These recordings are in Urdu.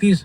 30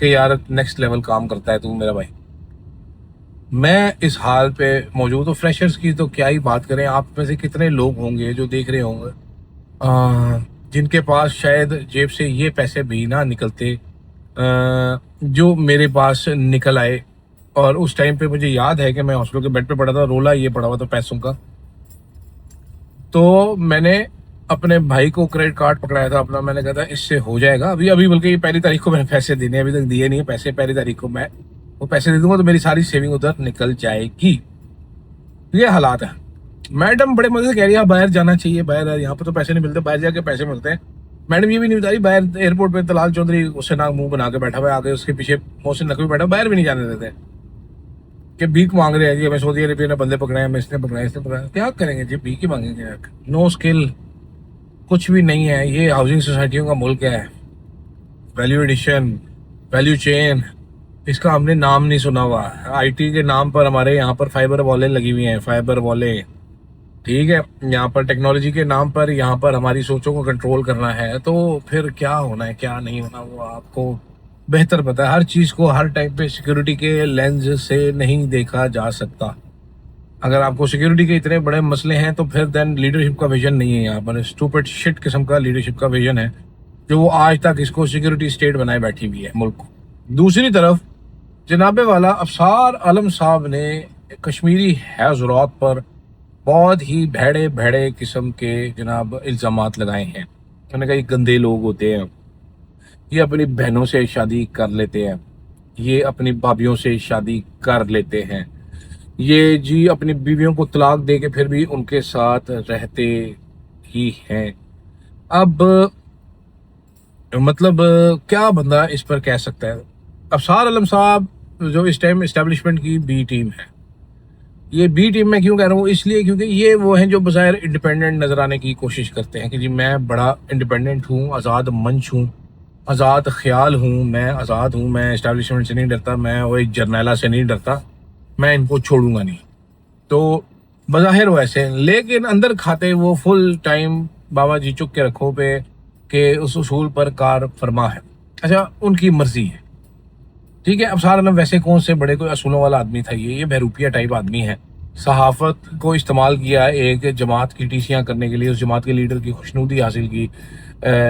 کہ یار نیکسٹ لیول کام کرتا ہے تو میرا بھائی. میں اس حال پہ موجود ہوں. فریشرز کی تو کیا ہی بات کریں. آپ میں سے کتنے لوگ ہوں گے جو دیکھ رہے ہوں گے جن کے پاس شاید جیب سے یہ پیسے بھی نہ نکلتے جو میرے پاس نکل آئے. اور اس ٹائم پہ مجھے یاد ہے کہ میں ہاسپٹل کے بیڈ پہ پڑا تھا, رولا یہ پڑا ہوا تھا پیسوں کا. تو میں نے اپنے بھائی کو کریڈٹ کارڈ پکڑایا تھا اپنا. میں نے کہا تھا اس سے ہو جائے گا. ابھی بلکہ یہ 1 تاریخ کو میں نے پیسے دینے, ابھی تک دیے نہیں ہیں پیسے. 1 تاریخ کو میں وہ پیسے دے دوں گا تو میری ساری سیونگ ادھر نکل جائے گی. یہ حالات ہیں. میڈم بڑے مزے سے کہہ رہی ہے باہر جانا چاہیے, باہر یہاں پہ تو پیسے نہیں ملتے, باہر جا کے پیسے ملتے ہیں. میڈم یہ بھی نہیں بتا رہی باہر ایئرپورٹ پہ طلال چودھری اس سے نہ منہ بنا کے بیٹھا ہوا ہے, آگے اس کے پیچھے محسن نقوی بیٹھا, باہر بھی نہیں جانے دیتے کہ بھیک مانگ رہے ہیں جی ہمیں سعودی عربیہ نے بندے پکڑے ہیں, ہمیں اس نے پکڑا ہے, اس نے پکڑا. کیا کریں گے جی, بھیک ہی مانگیں گے. نو اسکل, کچھ بھی نہیں ہے. یہ ہاؤسنگ سوسائٹیوں کا ملک ہے. ویلیو ایڈیشن, ویلیو چین, اس کا ہم نے نام نہیں سنا ہوا. آئی ٹی کے نام پر ہمارے یہاں پر فائبر والے لگی ہوئی ہیں, فائبر والے. ٹھیک ہے, یہاں پر ٹیکنالوجی کے نام پر یہاں پر ہماری سوچوں کو کنٹرول کرنا ہے. تو پھر کیا ہونا ہے کیا نہیں ہونا وہ آپ کو بہتر پتا ہے. ہر چیز کو ہر ٹائم پہ سیکیورٹی کے لینز سے نہیں دیکھا جا سکتا. اگر آپ کو سیکیورٹی کے اتنے بڑے مسئلے ہیں تو پھر دین لیڈرشپ کا ویژن نہیں ہے. یہاں پر اسٹوپڈ شٹ قسم کا لیڈرشپ کا ویژن ہے جو وہ آج تک اس کو سیکیورٹی اسٹیٹ بنائے بیٹھی ہوئی ہے ملک کو. دوسری طرف جناب والا افسار عالم صاحب نے کشمیری حضرات پر بہت ہی بھیڑے قسم کے جناب الزامات لگائے ہیں. انہوں نے کہا یہ گندے لوگ ہوتے ہیں, یہ اپنی بہنوں سے شادی کر لیتے ہیں, یہ اپنی بھابھیوں سے شادی کر لیتے ہیں, یہ جی اپنی بیویوں کو طلاق دے کے پھر بھی ان کے ساتھ رہتے ہی ہیں. اب مطلب کیا بندہ اس پر کہہ سکتا ہے. افسار عالم صاحب جو اس ٹائم اسٹیبلشمنٹ کی بی ٹیم ہے, یہ بی ٹیم میں کیوں کہہ رہا ہوں, اس لیے کیونکہ یہ وہ ہیں جو بظاہر انڈیپینڈنٹ نظر آنے کی کوشش کرتے ہیں کہ جی میں بڑا انڈیپینڈنٹ ہوں, آزاد منش ہوں, آزاد خیال ہوں, میں آزاد ہوں, میں اسٹیبلشمنٹ سے نہیں ڈرتا, میں وہ ایک جرنیلا سے نہیں ڈرتا, میں ان کو چھوڑوں گا نہیں. تو بظاہر ویسے ہیں لیکن اندر کھاتے وہ فل ٹائم بابا جی چک کے رکھو پہ کہ اس اصول پر کار فرما ہے. اچھا ان کی مرضی ہے, ٹھیک ہے. افسار عالم ویسے کون سے بڑے کوئی اصولوں والا آدمی تھا, یہ بہروپیہ ٹائپ آدمی ہے. صحافت کو استعمال کیا ایک جماعت کی ٹیسیاں کرنے کے لیے, اس جماعت کے لیڈر کی خوشنودی حاصل کی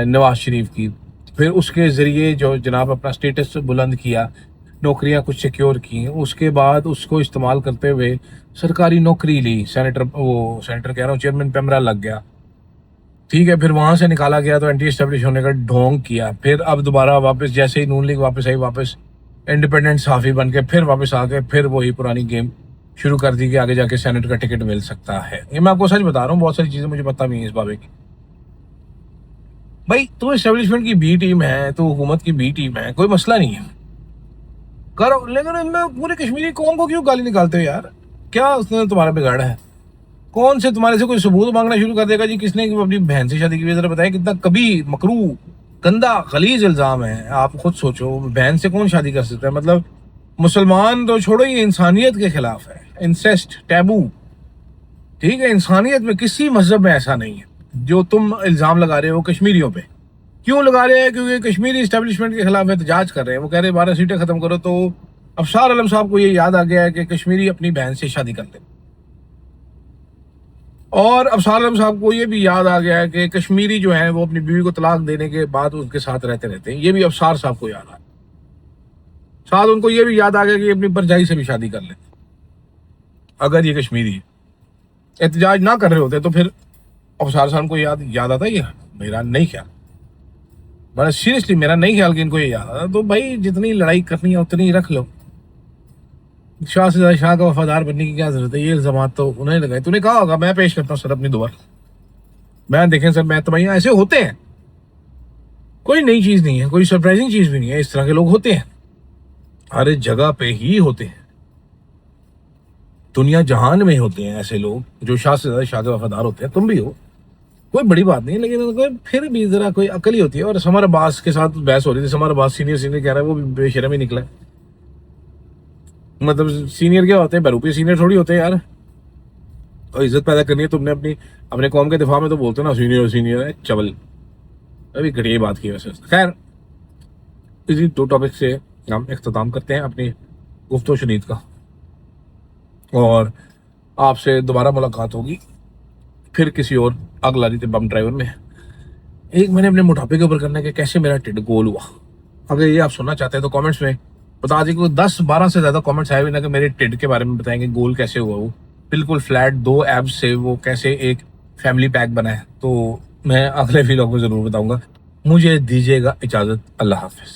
نواز شریف کی, پھر اس کے ذریعے جو جناب اپنا سٹیٹس بلند کیا, نوکریاں کچھ سیکیور کی, اس کے بعد اس کو استعمال کرتے ہوئے سرکاری نوکری لی. سینیٹر کہہ رہا ہوں, چیئرمین پیمرا لگ گیا, ٹھیک ہے. پھر وہاں سے نکالا گیا تو اینٹی اسٹیبلش ہونے کا ڈھونگ کیا. پھر اب دوبارہ واپس جیسے ہی نون لیگ واپس آئی, واپس انڈیپینڈنٹ صحافی بن کے پھر واپس آ کے پھر وہی پرانی گیم شروع کر دی کہ آگے جا کے سینٹ کا ٹکٹ مل سکتا ہے. یہ میں آپ کو سچ بتا رہا ہوں, بہت ساری چیزیں مجھے پتہ بھی ہیں اس بابے کی. بھائی تو اسٹیبلشمنٹ کی بی ٹیم ہے, تو حکومت کی بی ٹیم ہے, کوئی مسئلہ نہیں ہے, کرو. لیکن ان میں پورے کشمیری قوم کو کیوں گالی نکالتے ہو یار؟ کیا اس نے تمہارا بگاڑا ہے؟ کون سے تمہارے سے کوئی ثبوت مانگنا شروع کر دے گا جی کس نے اپنی بہن سے شادی کی؟ ذرا بتائیں کتنا کبھی مکروہ گندا غلیظ الزام ہے. آپ خود سوچو, بہن سے کون شادی کر سکتا ہے؟ مطلب مسلمان تو چھوڑو, یہ انسانیت کے خلاف ہے. انسیسٹ ٹیبو, ٹھیک ہے. انسانیت میں کسی مذہب میں ایسا نہیں ہے. جو تم الزام لگا رہے ہو کشمیریوں پہ, کیوں لگا رہے ہیں؟ کیونکہ کشمیری اسٹیبلشمنٹ کے خلاف احتجاج کر رہے ہیں. وہ کہہ رہے 12 سیٹیں ختم کرو. تو افسار عالم صاحب کو یہ یاد آ گیا ہے کہ کشمیری اپنی بہن سے شادی کر لیں, اور افسار عالم صاحب کو یہ بھی یاد آ گیا ہے کہ کشمیری جو ہیں وہ اپنی بیوی کو طلاق دینے کے بعد ان کے ساتھ رہتے ہیں. یہ بھی افسار صاحب کو یاد آ گیا. ساتھ ان کو یہ بھی یاد آ گیا کہ اپنی پرجائی سے بھی شادی کر لیتے. اگر یہ کشمیری احتجاج نہ کر رہے ہوتے تو پھر افسار صاحب کو یاد آتا. یہ میرا نہیں خیال, بڑا سیریسلی میرا نہیں خیال کہ ان کو یہ یاد آتا. تو بھائی جتنی لڑائی کرنی ہے اتنی رکھ لو. شاہ سے زیادہ شاہ کا وفادار بننے کی کیا ضرورت ہے؟ یہ الزامات تو انہیں لگائے. تو نے کہا ہوگا, میں پیش کرتا ہوں سر اپنی دعا. میں دیکھیں سر, میں تمہیں ایسے ہوتے ہیں, کوئی نئی چیز نہیں ہے, کوئی سرپرائزنگ چیز بھی نہیں ہے. اس طرح کے لوگ ہوتے ہیں, ہر جگہ پہ ہی ہوتے ہیں, دنیا جہان میں ہوتے ہیں ایسے لوگ جو شاہ سے زیادہ شاہ کے وفادار ہوتے ہیں. تم بھی ہو, کوئی بڑی بات نہیں. لیکن پھر بھی ذرا کوئی عقل ہی ہوتی ہے. اور سمر عباس کے ساتھ بحث ہو رہی تھی, سمر عباس سینئر کہہ رہا ہے, وہ بھی بے شرم ہی نکلا ہے. مطلب سینئر کیا ہوتے ہیں؟ بہروپی سینئر تھوڑی ہوتے ہیں یار. اور عزت پیدا کرنی ہے تم نے اپنے قوم کے دفاع میں تو بولتے نا سینئر ہے چبل. ابھی گھٹیا بات کی ویسے. خیر اسی 2 ٹاپک سے ہم اختتام کرتے ہیں اپنی گفت و شنید کا، اور آپ سے دوبارہ ملاقات ہوگی پھر کسی اور آگ لاری تے بم ڈرائیور میں۔ ایک میں نے اپنے موٹاپے کے اوپر کرنا ہے کہ کیسے میرا ٹھڈ گول ہوا، اگر یہ آپ سننا چاہتے ہیں تو کامنٹس میں بتا دیجیے کہ 10-12 سے زیادہ کامنٹس آئے ہوئے نا کہ میرے ٹھڈ کے بارے میں بتائیں کہ گول کیسے ہوا، وہ بالکل فلیٹ 2 ایبس سے وہ کیسے ایک فیملی پیک بنا ہے، تو میں اگلے ویلاگ میں ضرور بتاؤں گا۔ مجھے دیجیے گا اجازت، اللہ حافظ۔